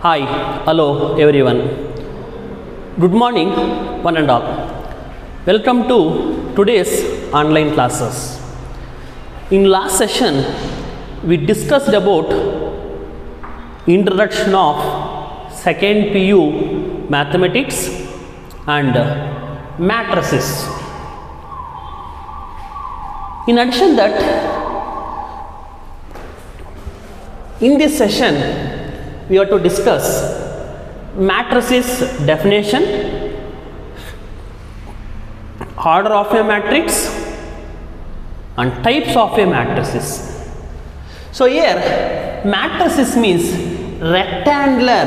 Hi, hello everyone. Good morning, one and all. Welcome to today's online classes. In last session, we discussed about introduction of second PU mathematics and matrices. In addition that, in this session, we are to discuss matrices definition, order of a matrix, and types of a matrices. So here, matrices means rectangular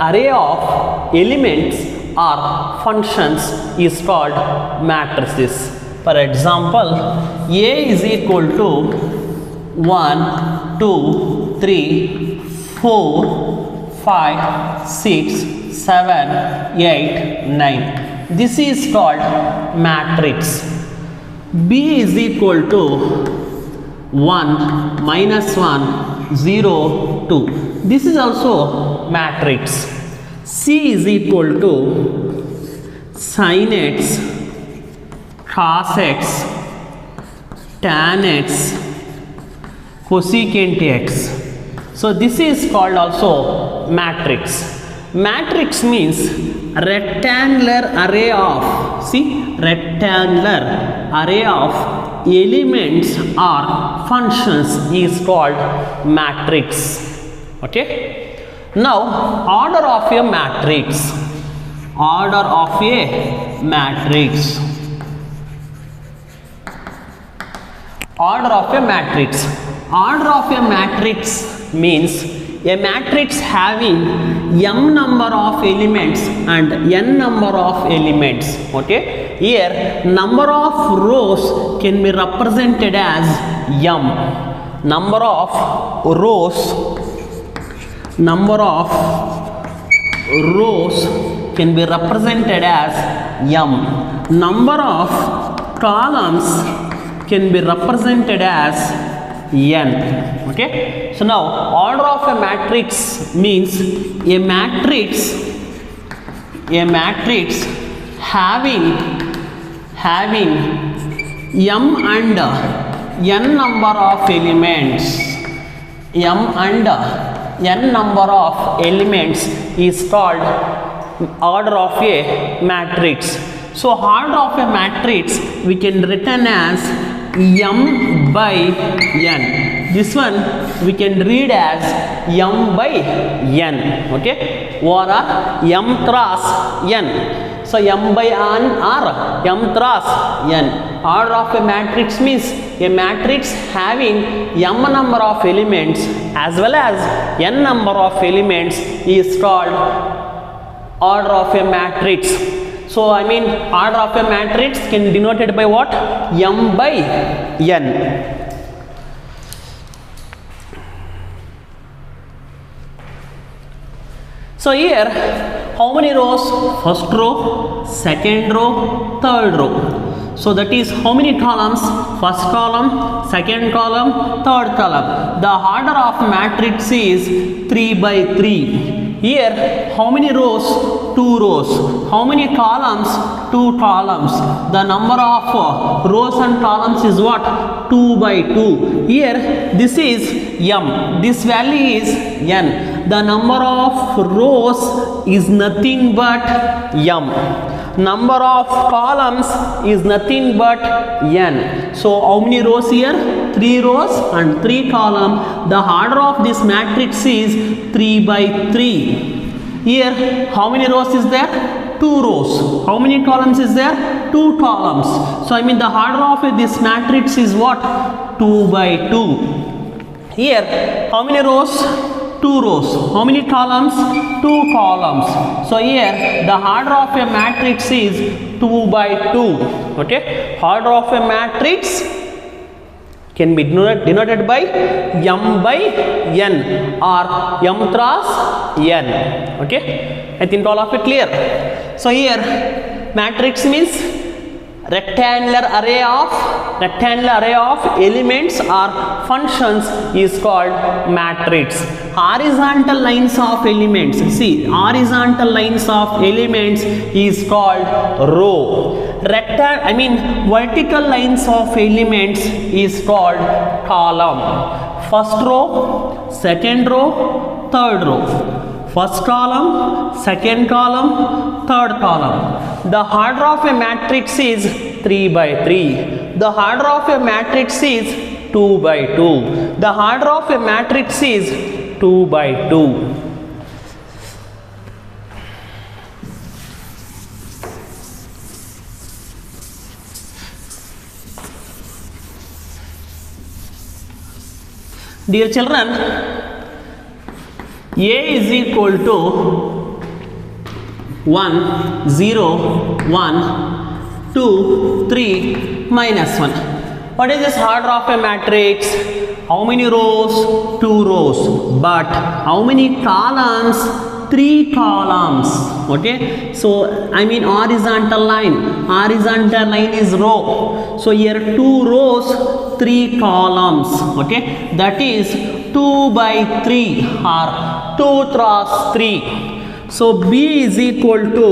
array of elements or functions is called matrices. For example, A is equal to 1, 2, 3, 4, 5, 6, 7, 8, 9. This is called matrix. B is equal to 1, minus 1, 0, 2. This is also matrix. C is equal to sin x, cos x, tan x, cosecant x. So this is called also matrix. Matrix means rectangular array of, rectangular array of elements or functions is called matrix. Okay. Now order of a matrix. Order of a matrix. Order of a matrix. Order of a matrix means a matrix having m number of elements and n number of elements. Okay, here number of rows can be represented as m. Number of rows can be represented as m. Number of columns can be represented as n. Okay, so now order of a matrix means a matrix having m and n number of elements. M and n number of elements is called order of a matrix. So order of a matrix we can written as m by n. This one we can read as m by n. Okay, or m cross n. So m by n or m cross n. Order of a matrix means a matrix having m number of elements as well as n number of elements is called order of a matrix. So order of a matrix can be denoted by what? M by n. So here, how many rows? First row, second row, third row. So that is how many columns? First column, second column, third column. The order of matrix is 3 by 3. Here, how many rows? 2 rows. How many columns? 2 columns. The number of rows and columns is what? 2 by 2. Here, this is m. This value is n. The number of rows is nothing but m. Number of columns is nothing but n. So how many rows here? 3 rows and 3 columns. The order of this matrix is 3 by 3. Here how many rows is there? 2 rows. How many columns is there? 2 columns. So the order of this matrix is what? 2 by 2. Here how many rows? 2 rows. How many columns? 2 columns. So here the order of a matrix is 2 by 2. Okay, order of a matrix can be denoted by m by n or m cross n. Okay, I think all of it clear. So here matrix means rectangular array of rectangular array of elements or functions is called matrix. Horizontal lines of elements, see, horizontal lines of elements is called row. Vertical lines of elements is called column. First row, second row, third row. First column, second column, third column. The order of a matrix is 3 by 3. The order of a matrix is 2 by 2. The order of a matrix is 2 by 2. Dear children, A is equal to 1, 0, 1, 2, 3, minus 1. What is this order of a matrix? How many rows? 2 rows. But how many columns? 3 columns. Okay. So, horizontal line. Horizontal line is row. So, here 2 rows, 3 columns. Okay. That is 2 by 3 or 2 cross 3. So, B is equal to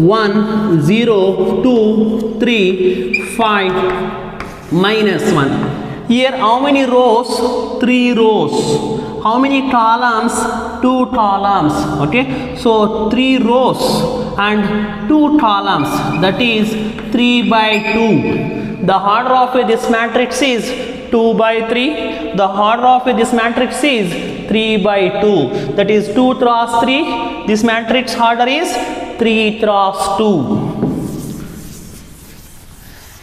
1, 0, 2, 3, 5, minus 1. Here how many rows? 3 rows. How many columns? 2 columns. Okay. So, 3 rows and 2 columns. That is 3 by 2. The order of this matrix is 2 by 3. The order of this matrix is 3 by 2. That is 2 cross 3. This matrix order is 3 cross 2.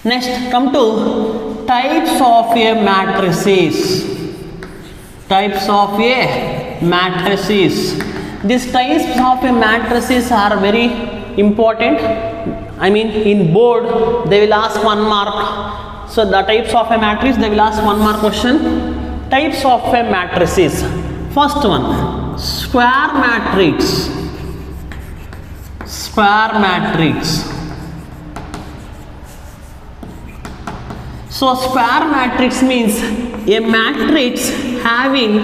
Next, come to types of a matrices. Types of a matrices. These types of a matrices are very important. In board they will ask 1 mark. So the types of a matrix, they will ask 1 mark question. Types of a matrices. First one, square matrix. Square matrix. So square matrix means a matrix having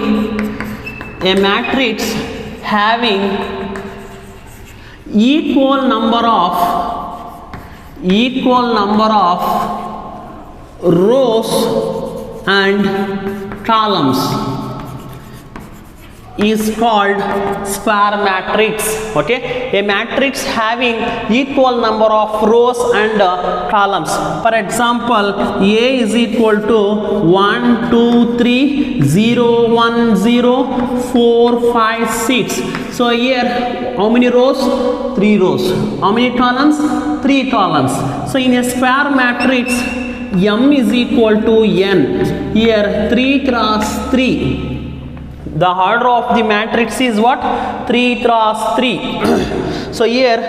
equal number of rows and columns is called square matrix. Okay, a matrix having equal number of rows and columns. For example, A is equal to 1, 2, 3, 0, 1, 0, 4, 5, 6. So here how many rows? 3 rows. How many columns? 3 columns. So in a square matrix, M is equal to N. Here 3 cross 3. The order of the matrix is what? 3 cross 3. So here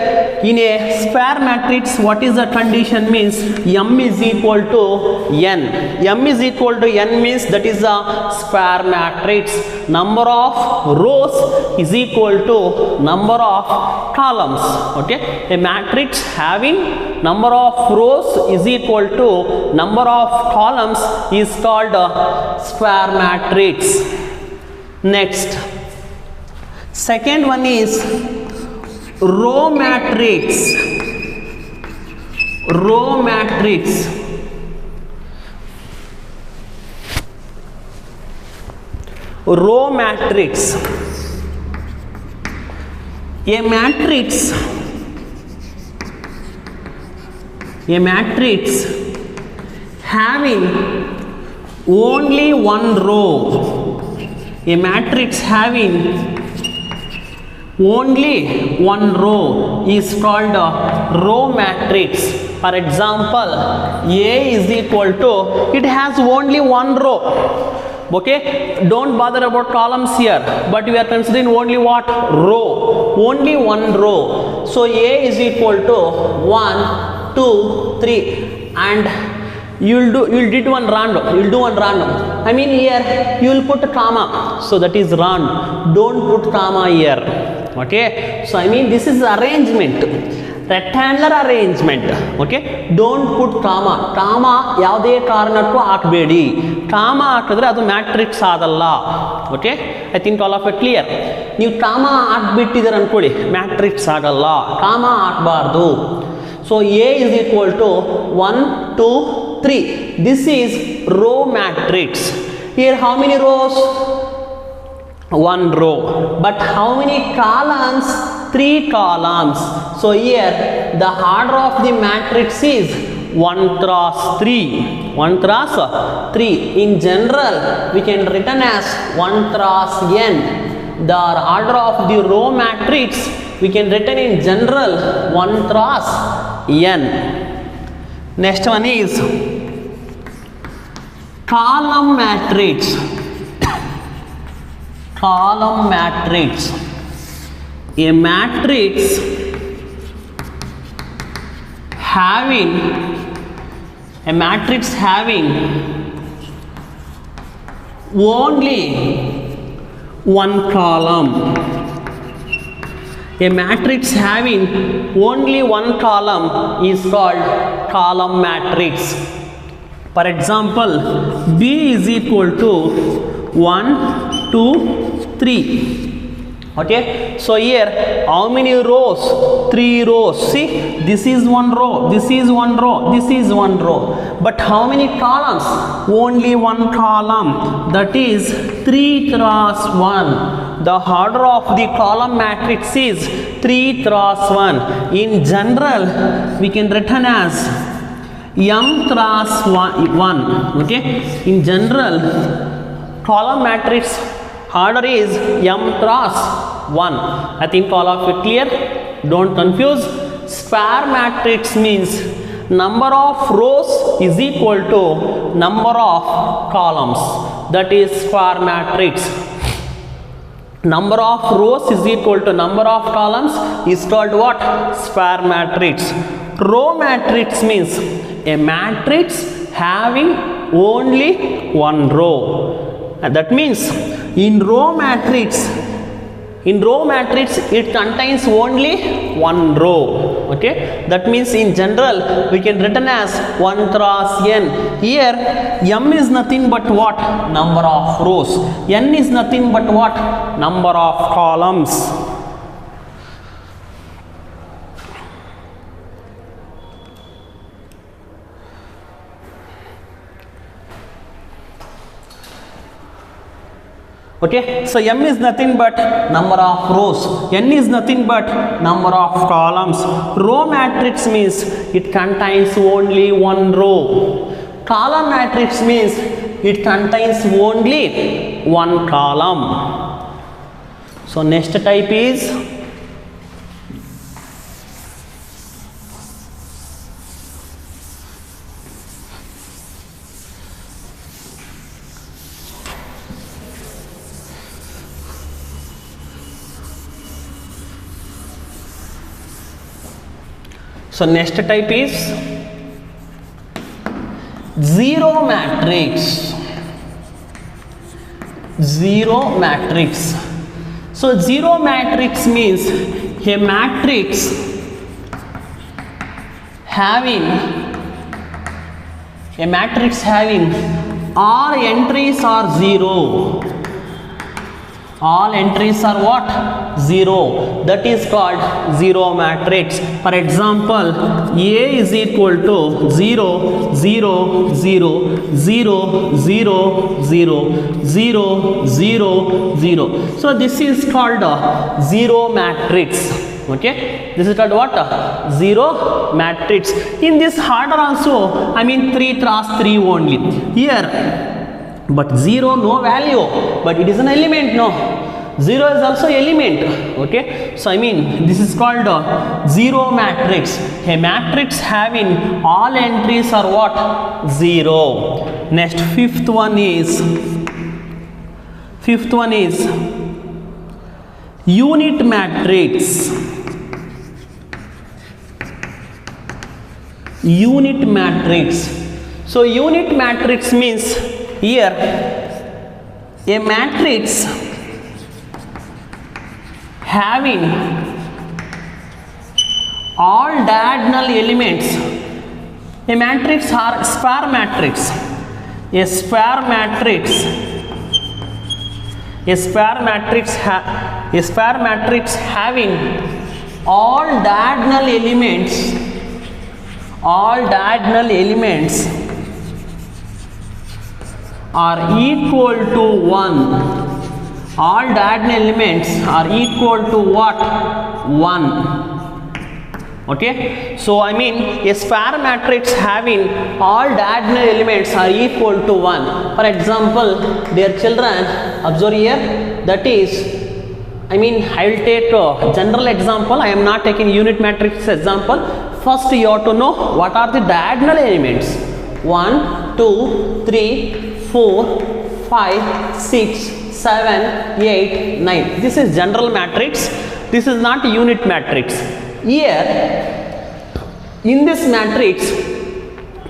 in a square matrix, what is the condition means? M is equal to N. M is equal to N means that is a square matrix. Number of rows is equal to number of columns. Okay, a matrix having number of rows is equal to number of columns is called a square matrix. Next, second one is row matrix. Row matrix. Row matrix. A matrix having only one row. A matrix having only one row is called a row matrix. For example, A is equal to, it has only one row. Okay, don't bother about columns here, but we are considering only what? Row. Only one row. So A is equal to 1, 2, 3, and you'll do one random. Here you will put a comma, so that is random. Don't put comma here. Okay, so this is arrangement. rectangular arrangement. Okay, don't put comma ಯಾವುದೇ ಕಾರಣಕ್ಕೂ ಹಾಕಬೇಡಿ. Comma ಹಾಕಿದ್ರೆ ಅದು matrix ಆಗಲ್ಲ. Okay, I think all of it clear. ನೀವು comma ಹಾಕ್ಬಿಟ್ಟಿದ್ದೀರ ಅನ್ಕೊಳ್ಳಿ, matrix ಆಗಲ್ಲ, comma ಹಾಕಬಾರ್ದು. So A is equal to 1 2 3. This is row matrix. Here how many rows? 1 row. But how many columns? 3 columns. So here the order of the matrix is 1 cross 3. 1 cross 3. In general we can written as 1 cross n. The order of the row matrix we can written in general 1 cross n. Next one is column matrix. Column matrix. A matrix having only one column. A matrix having only one column is called column matrix. For example, B is equal to 1 2 3. Okay, so here how many rows? 3 rows. See, this is 1 row, this is 1 row, this is 1 row. But how many columns? Only 1 column, that is 3 cross 1. The order of the column matrix is 3 cross 1. In general we can written as m cross 1. Okay, in general column matrix order is m cross 1. I think all of it clear. Don't confuse. Square matrix means number of rows is equal to number of columns. That is square matrix. Number of rows is equal to number of columns is called what? Square matrix. Row matrix means a matrix having only one row. And that means in row matrix it contains only one row. Okay, that means in general we can written as 1 cross n. Here m is nothing but what? Number of rows. N is nothing but what? Number of columns. Okay, so m is nothing but number of rows, n is nothing but number of columns. Row matrix means it contains only one row. Column matrix means it contains only one column. So next type is next type is zero matrix. Zero matrix. So zero matrix means a matrix having all entries are zero. All entries are what? Zero. That is called zero matrix. For example, A is equal to 0 0 0 0 0 0 0 0 0. So this is called a zero matrix. Okay, this is called what? Zero matrix. In this order also, I mean 3 cross 3 only. Here, but 0 no value, but it is an element. No, 0 is also element. Okay, so I mean this is called a zero matrix. A matrix having all entries are what? 0. Next, fifth one is unit matrix. Unit matrix. So unit matrix means here a matrix having all diagonal elements. A matrix are square matrix. A square matrix. A square matrix having all diagonal elements. All diagonal elements are equal to 1. All diagonal elements are equal to what? 1. Okay, so I mean a square matrix having all diagonal elements are equal to 1. For example, dear children, observe here, that is, I mean I will take a general example. I am not taking unit matrix example. First you have to know what are the diagonal elements. 1, 2, 3, 4, 5, 6, 7, 8, 9. This is general matrix. This is not unit matrix. Here in this matrix,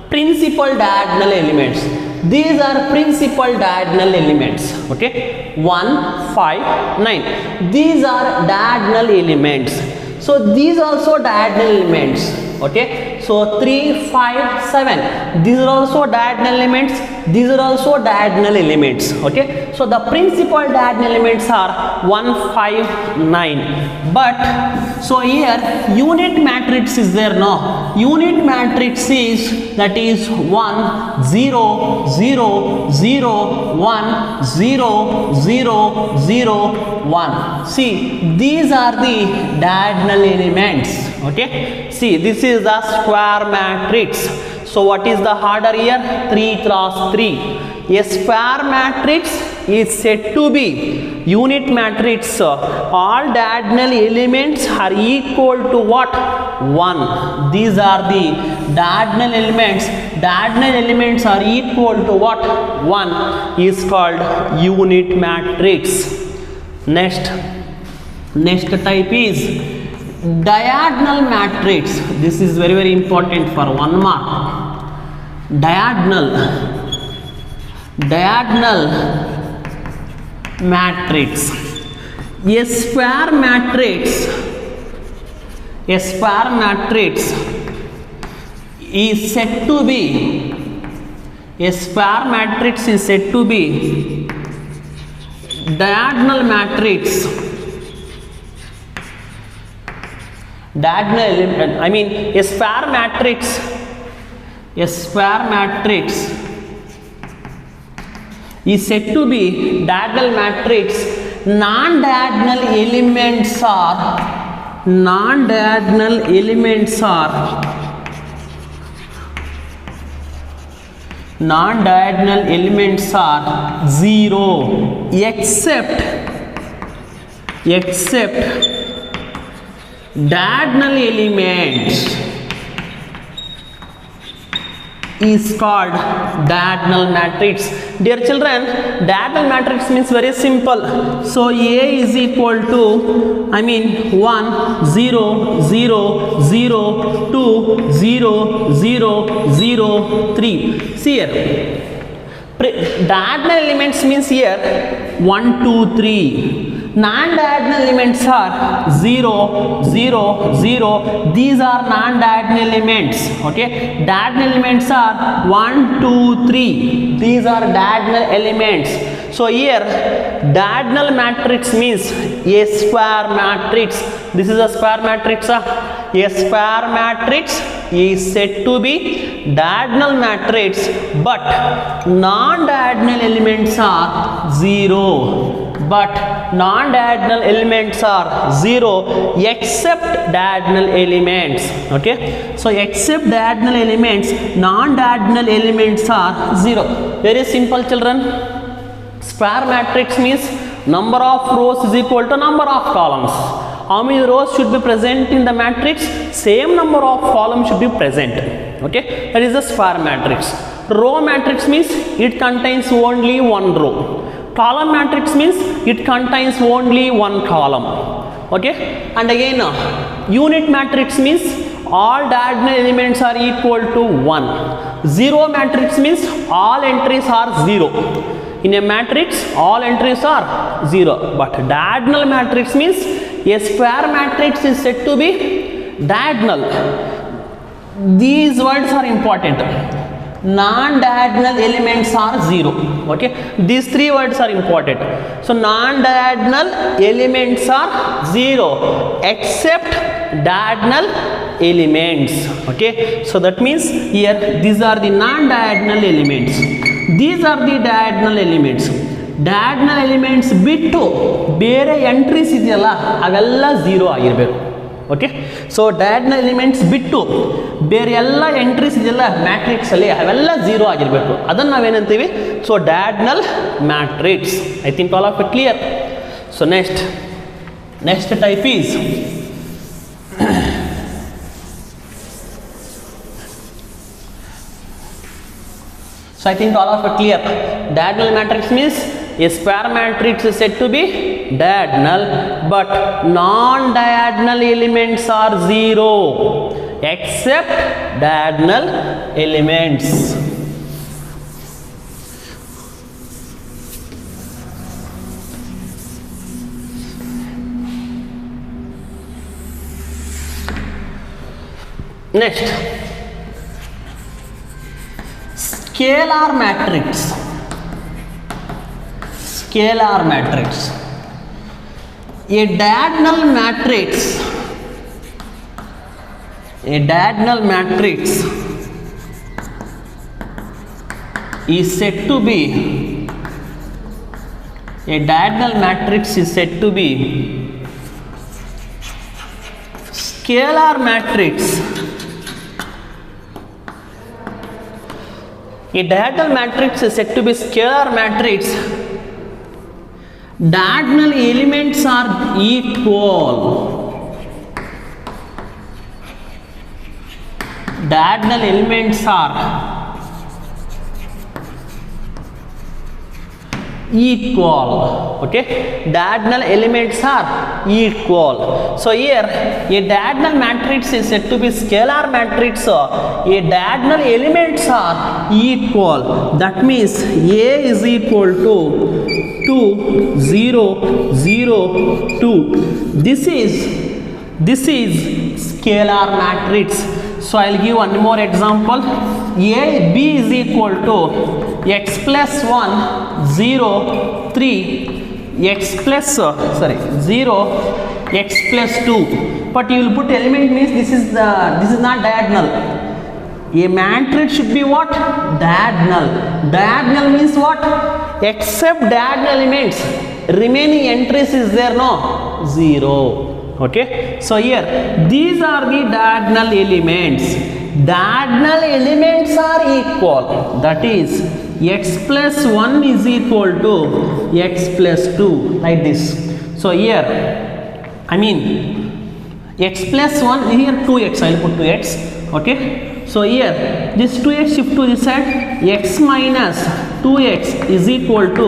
principal diagonal elements. These are principal diagonal elements. Okay, 1, 5, 9. These are diagonal elements. So these also diagonal elements. Okay, so 3, 5, 7. These are also diagonal elements. These are also diagonal elements. Okay, so the principal diagonal elements are 1, 5, 9. But so here unit matrix is there. No, unit matrix is that is 1, 0, 0, 0, 1, 0, 0, 0, 1. See, these are the diagonal elements. Okay, see, this is the square matrix. So what is the order here? 3 cross 3. A square matrix is said to be unit matrix. All diagonal elements are equal to what? 1. These are the diagonal elements. Diagonal elements are equal to what? 1 is called unit matrix. Next type is diagonal matrix. This is very, very important for 1 mark. Diagonal matrix. A square matrix is said to be diagonal matrix. Diagonal element, I mean a square matrix is said to be diagonal matrix. Non-diagonal elements are 0 except diagonal elements is called diagonal matrix. Dear children, diagonal matrix means very simple. So A is equal to, I mean 1, 0, 0, 0, 2, 0, 0, 0, 3. See here, diagonal elements means here 1, 2, 3. Non-diagonal elements are 0, 0, 0. These are non-diagonal elements. Okay, diagonal elements are 1, 2, 3. These are diagonal elements. So here diagonal matrix means a square matrix. This is a square matrix. A square matrix is said to be diagonal matrix, but non-diagonal elements are 0. But non-diagonal elements are 0 except diagonal elements. Okay, so except diagonal elements, non-diagonal elements are 0. Very simple, children. Square matrix means number of rows is equal to number of columns. How many rows should be present in the matrix? Same number of columns should be present. Okay, that is the square matrix. Row matrix means it contains only one row. Column matrix means it contains only one column. Okay, and again unit matrix means all diagonal elements are equal to 1. Zero matrix means all entries are 0. In a matrix all entries are 0, but diagonal matrix means a square matrix is said to be diagonal. These words are important. Non-diagonal elements are 0. Okay, these three words are important. So non-diagonal elements are 0 except diagonal elements. Okay, so that means here these are the non-diagonal elements, these are the diagonal elements. Diagonal elements ಬಿಟ್ಟು ಬೇರೆ entries ಇದೆಯಲ್ಲ ಅವೆಲ್ಲ 0 ಆಗಿರಬೇಕು. Okay, so diagonal elements ಬಿಟ್ಟು ಬೇರೆ ಎಲ್ಲ entries ಇದೆಯಲ್ಲ ಮ್ಯಾಟ್ರಿಕ್ಸಲ್ಲಿ ಅವೆಲ್ಲ 0 ಆಗಿರಬೇಕು. ಅದನ್ನು ನಾವೇನಂತೀವಿ? So diagonal matrix. I think all of it clear. So next type is so I think all of it clear. Diagonal matrix means a square matrix is said to be diagonal, but non-diagonal elements are 0 except diagonal elements. Next, scalar matrix. Scalar matrix. A diagonal matrix is said to be scalar matrix. A diagonal matrix is said to be scalar matrix. Diagonal elements are equal. Diagonal elements are equal. Okay, diagonal elements are equal. So here a diagonal matrix is said to be scalar matrix. A diagonal elements are equal. That means A is equal to 2 0 0 2. This is scalar matrix. So I'll give one more example. B is equal to x plus 1 0 3 x plus 0 x plus 2. But you will put element means this is not diagonal. A matrix should be what? Diagonal. Diagonal means what? Except diagonal elements, remaining entries is there, no? 0. Okay, so here these are the diagonal elements. Diagonal elements are equal. That is x plus 1 is equal to x plus 2, like this. So here I mean x plus 1, here 2x, I will put 2x. Okay, so here this 2x shift to this side, x minus 2x is equal to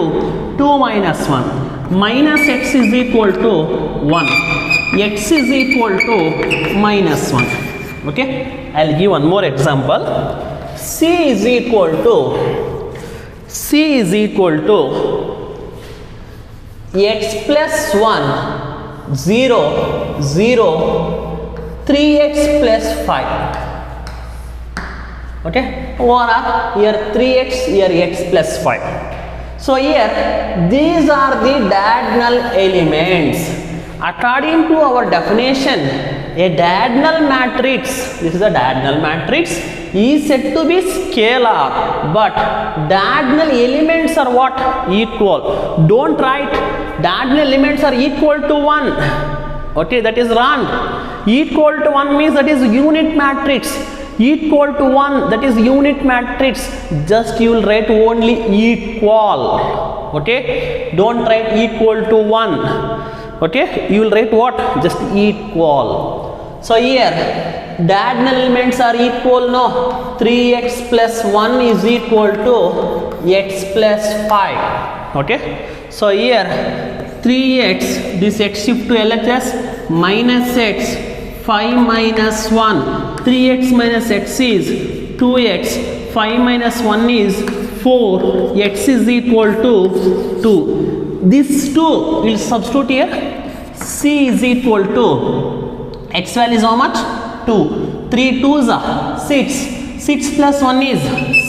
2 minus 1, minus x is equal to 1, x is equal to minus 1. Okay, I'll give one more example. C is equal to x plus 1 0 0 3x plus 5. Okay, or here 3x, here x plus 5. So here these are the diagonal elements. According to our definition, a diagonal matrix, this is a diagonal matrix, is said to be scalar, but diagonal elements are what? Equal. Don't write diagonal elements are equal to 1. Okay, that is wrong. Equal to 1 means that is unit matrix. Equal to 1, that is unit matrix. Just you will write only equal. Okay, don't write equal to 1. Okay, you will write what? Just equal. So here diagonal elements are equal, no? 3x plus 1 is equal to x plus 5. Okay, so here 3x, this x shift to LHS, minus x, 5 minus 1, 3x minus x is 2x, 5 minus 1 is 4, x is equal to 2. This 2 will substitute here. C is equal to X value is how much? 2. 3 2s are 6. 6 plus 1 is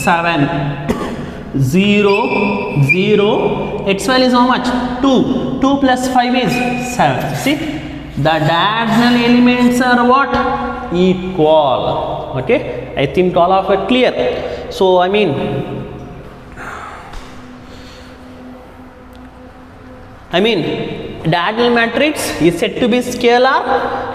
7. 0 0. X value is how much? 2. 2 plus 5 is 7. See, the diagonal elements are what? Equal. Okay, I think all of it clear. So I mean diagonal matrix is said to be scalar.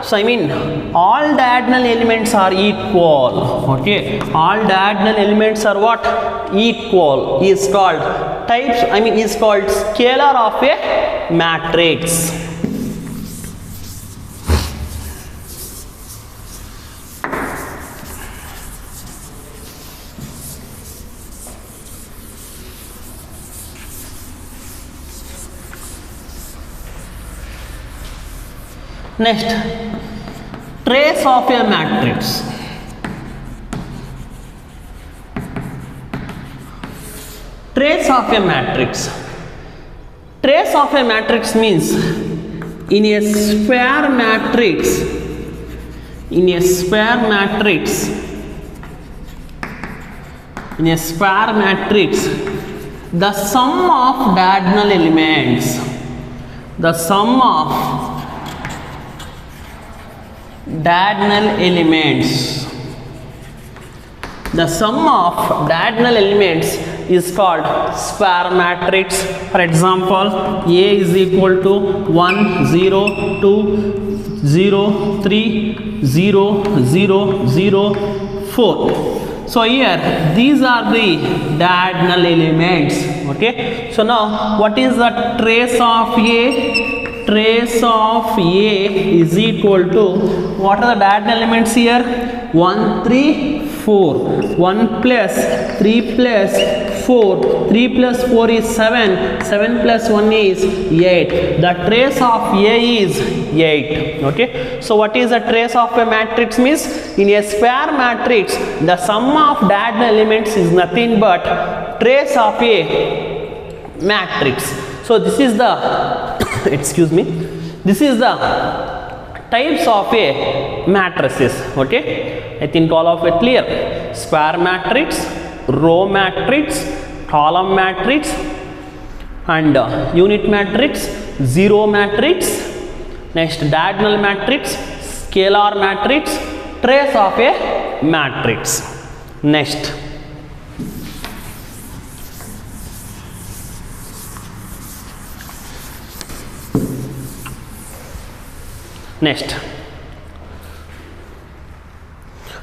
So I mean all diagonal elements are equal. Okay, all diagonal elements are what? Equal. Is called types, is called scalar of a matrix. Next, trace of a matrix. Trace of a matrix. Trace of a matrix means in a square matrix, the sum of diagonal elements, the sum of diagonal elements is called square matrix. For example, A is equal to 1 0 2 0 3 0 0 0 4. So here these are the diagonal elements. Okay, so now what is the trace of A? Trace of A is equal to, what are the diagonal elements here? 1 3 4. 1 plus 3 plus 4. 3 plus 4 is 7. 7 plus 1 is 8. The trace of A is 8. Okay. So what is the trace of a matrix means? In a square matrix, the sum of diagonal elements is nothing but trace of a matrix. So this is the excuse me, this is the types of a matrices. Okay, I think all of it clear. Square matrix, row matrix, column matrix, and unit matrix, zero matrix. Next, diagonal matrix, scalar matrix, trace of a matrix. Next,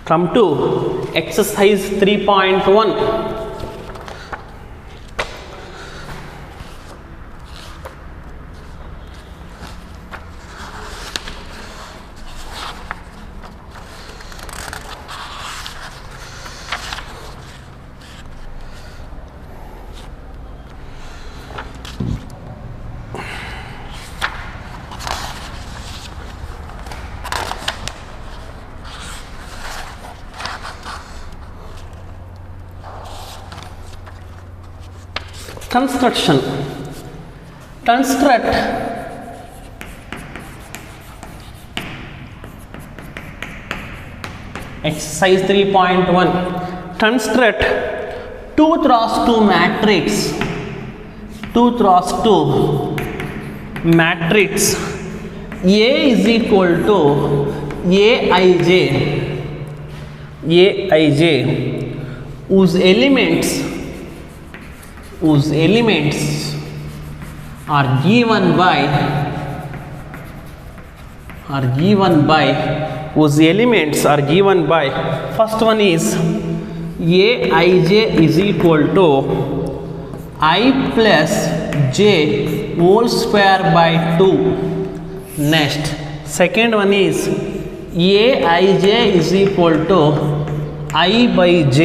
come to exercise 3.1. Construction. Construct exercise 3.1. Construct 2 cross 2 matrix. 2 cross 2 matrix. A is equal to Aij whose elements are given by first one is Aij is equal to I plus j whole square by 2. Next, second one is Aij is equal to I by j.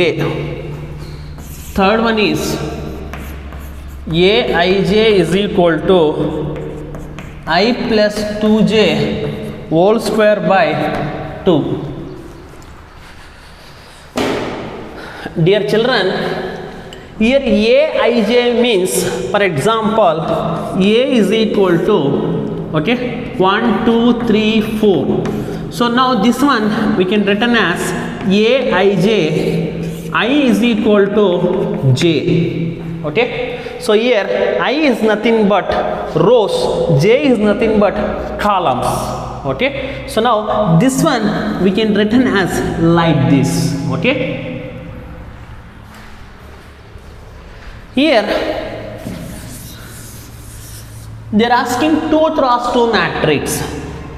Third one is Aij is equal to I plus 2j whole square by 2. Dear children, here Aij means, for example, A is equal to 1 2 3 4. So now this one we can written as Aij, I is equal to j. Okay, so here I is nothing but rows, j is nothing but columns. Okay, so now this one we can written as like this. Okay, here they are asking 2 cross 2 matrix.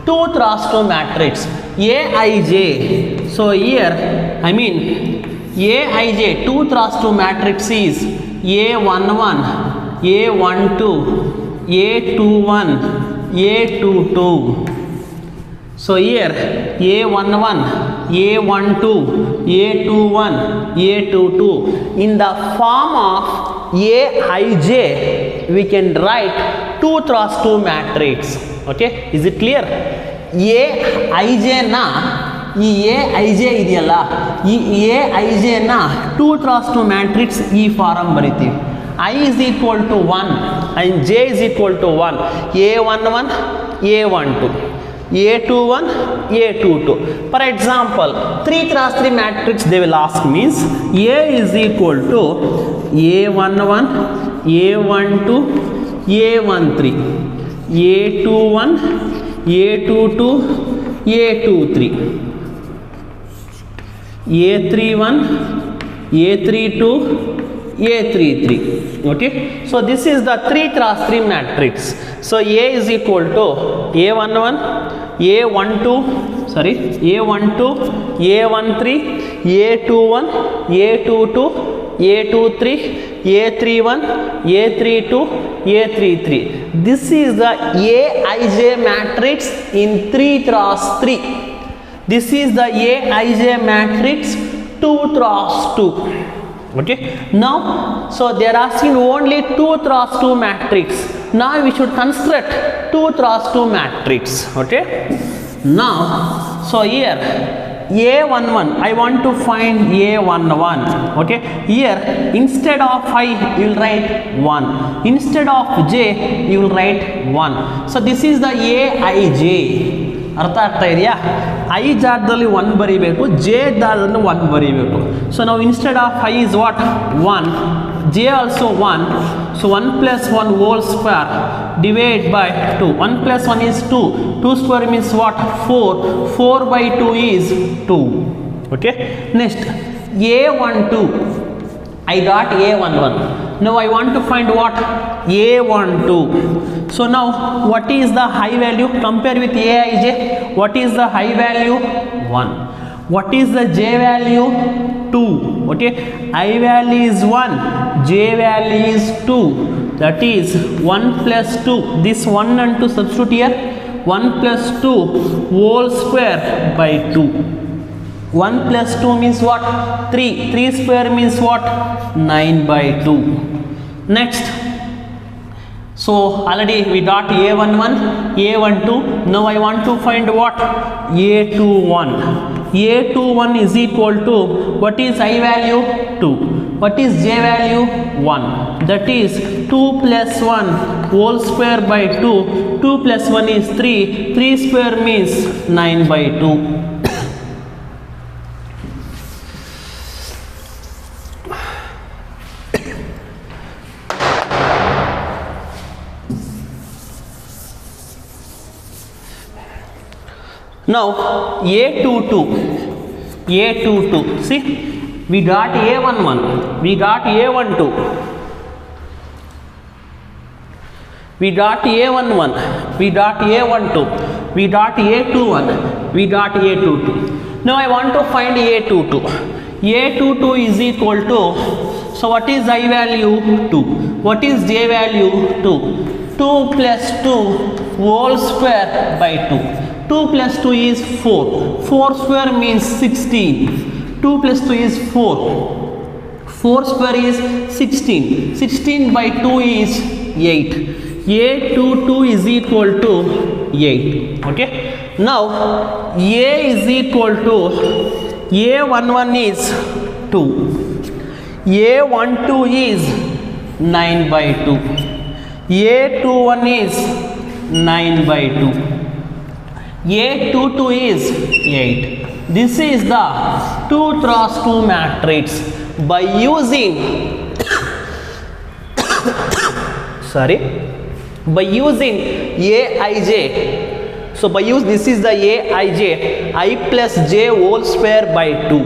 2 cross 2 matrix Aij. So here I mean Aij 2 cross 2 matrix is A11, A12, A21, A22. So here A11, A12, A21, A22 in the form of Aij we can write 2 cross 2 matrix. Okay, is it clear? Aij na ಈ Aij ಇದೆಯಲ್ಲ ಈ Aij ನ 2 cross 2 matrix ಈ form ಬರಿತೀವಿ. I is equal to 1 and j is equal to 1, A11, A12, A21, A22. For example, 3 cross 3 matrix they will ask means A is equal to A11, A12, A13, A21, A22, A23, A31, A32, A33. Okay, so this is the 3 cross 3 matrix. So A is equal to A11, A12, sorry, A12, A13, A21, A22, A23, A31, A32, A33. This is the Aij matrix in 3 cross 3. This is the Aij matrix 2 cross 2. Okay, now so they are asking only 2 cross 2 matrix. Now we should construct 2 cross 2 matrix. Okay, now so here A11 I want to find A11. Okay, here instead of I you will write 1, instead of j you will write 1. So this is the Aij. ಅರ್ಥ ಆಗ್ತಾ ಇದೆಯಾ? I ಜಾಗದಲ್ಲಿ 1 ಬರೀಬೇಕು, J ಜಾಗದಲ್ಲಿ 1 ಬರೀಬೇಕು. So ನಾವು instead of I is what 1, J also 1. So 1 + 1 whole square divide by 2. 1 + 1 is 2. 2 square means what 4. 4/2 is 2. Okay, next A12 I got A11. Now I want to find what A12. So now what is the high value? Compare with Aij. What is the high value? 1. What is the j value? 2. Okay, I value is 1, j value is 2. That is 1 + 2. This 1 and 2 substitute here. 1 + 2 whole square by 2. 1 + 2 means what 3. 3 square means what 9/2. Next, so already we got A11, A12. Now I want to find what A21. A21 is equal to what is I value 2, what is j value 1. That is 2 + 1 whole square by 2. 2 + 1 is 3. 3 square means 9/2. Now A22, see we got A11, we got A12, we got A11, we got A12, we got A21, we got A22. Now I want to find A22. A22 is equal to, so what is I value 2, what is j value 2. 2 + 2 whole square by 2. 2 + 2 is 4. 4 square means 16. 2 + 2 is 4. 4 square is 16. 16/2 is 8. A22 is equal to 8. Okay. Now A is equal to A11 is 2. A12 is 9/2. A21 is 9/2. A22 is 8. This is the 2 cross 2 matrix by using by using Aij. So by use this is the Aij, I plus j whole square by 2.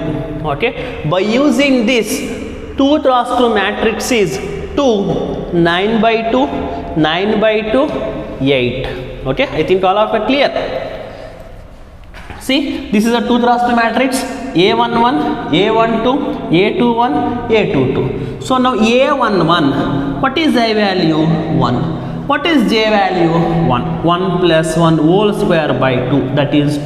Okay, by using this 2 cross 2 matrix is 2, 9 by 2, 9 by 2, 8. Okay, I think all of it clear. See, this is a 2 cross 2 matrix, A11, A12, A21, A22. So now A11, what is I value? 1. What is j value? 1. 1 plus 1 whole square by 2, that is 2.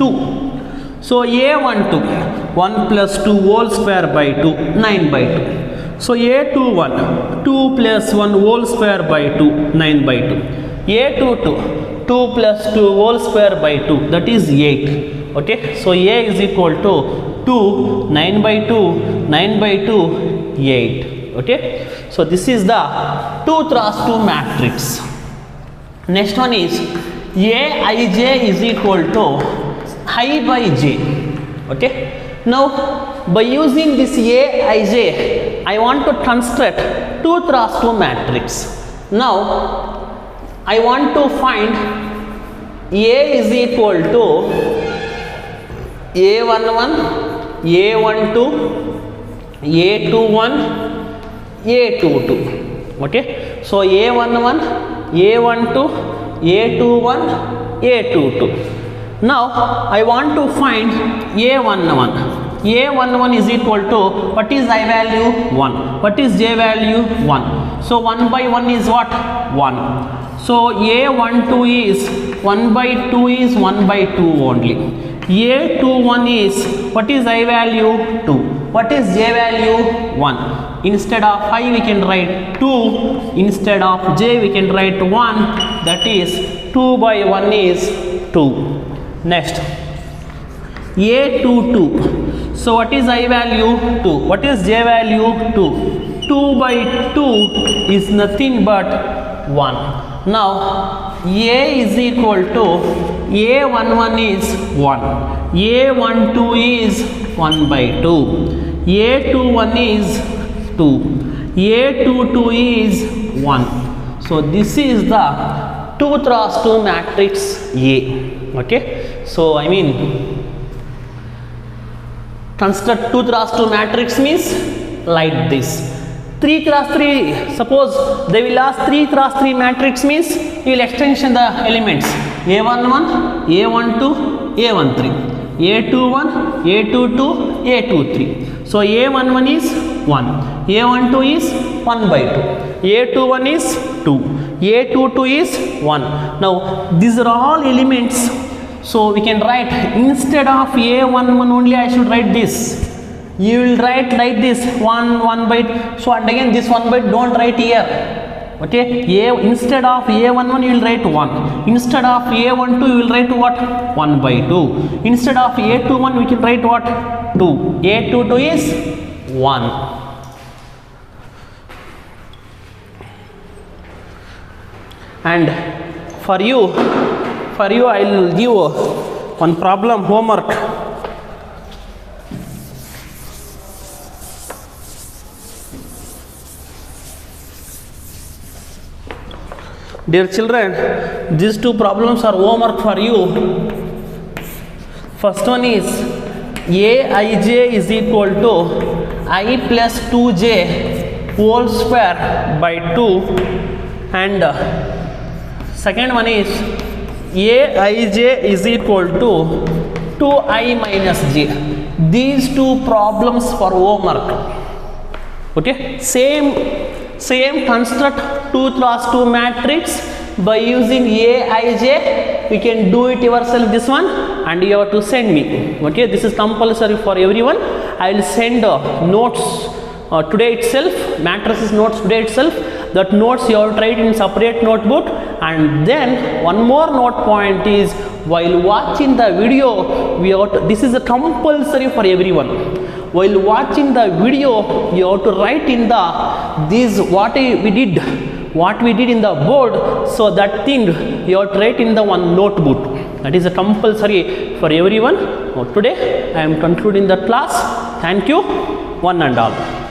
So A12, 1 plus 2 whole square by 2, 9 by 2. So A21, 2 plus 1 whole square by 2, 9 by 2. A22, 2 plus 2 whole square by 2, that is 8. Okay, so A is equal to 2, 9 by 2, 9 by 2, 8. Okay, so this is the 2 cross 2 matrix. Next one is Aij is equal to I by j. Okay, now by using this Aij, I want to construct 2 cross 2 matrix. Now I want to find A is equal to A11, A12, A21, A22. Okay, so A11, A12, A21, A22. Now I want to find A11. A11 is equal to, what is I value? 1. What is j value? 1. So 1 by 1 is what? 1. So A12 is 1 by 2 is 1 by 2 only. A21 is, what is I value? 2. What is j value? 1. Instead of I we can write 2. Instead of j we can write 1. That is 2 by 1 is 2. Next, A22. So what is I value? 2. What is j value? 2. 2 by 2 is nothing but 1. Now A is equal to A11 is 1, A12 is 1 by 2, A21 is 2, A22 is 1. So this is the 2 cross 2 matrix A. Okay, so I mean construct 2 cross 2 matrix means like this. 3 cross 3, suppose they will ask 3 cross 3 matrix means you will extension the elements A11, A12, A13, A21, A22, A23. So A11 is 1, A12 is 1 by 2, A21 is 2, A22 is 1. Now these are all elements. So we can write, instead of A11 only I should write this. You will write like this 1 by, so and again this 1 by don't write here. Okay, instead of A11 you will write 1. Instead of A12 you will write what? 1 by 2. Instead of A21 we can write what? 2. A22 is 1. And for you I will give one problem homework. Dear children, these two problems are homework for you. First one is Aij is equal to I plus 2j whole square by 2, and second one is Aij is equal to 2i minus j. These two problems for homework. Okay, same construct 2 cross 2 matrix by using Aij. We can do it yourself this one, and you have to send me. Okay, this is compulsory for everyone. I will send notes today itself, matrices notes today itself. That notes you have to write in separate notebook. And then one more note point is, while watching the video, this is a compulsory for everyone. While watching the video, you have to write in what we did in the board. So that thing you have to write in the one notebook. That is a compulsory for everyone. Today I am concluding the class. Thank you, one and all.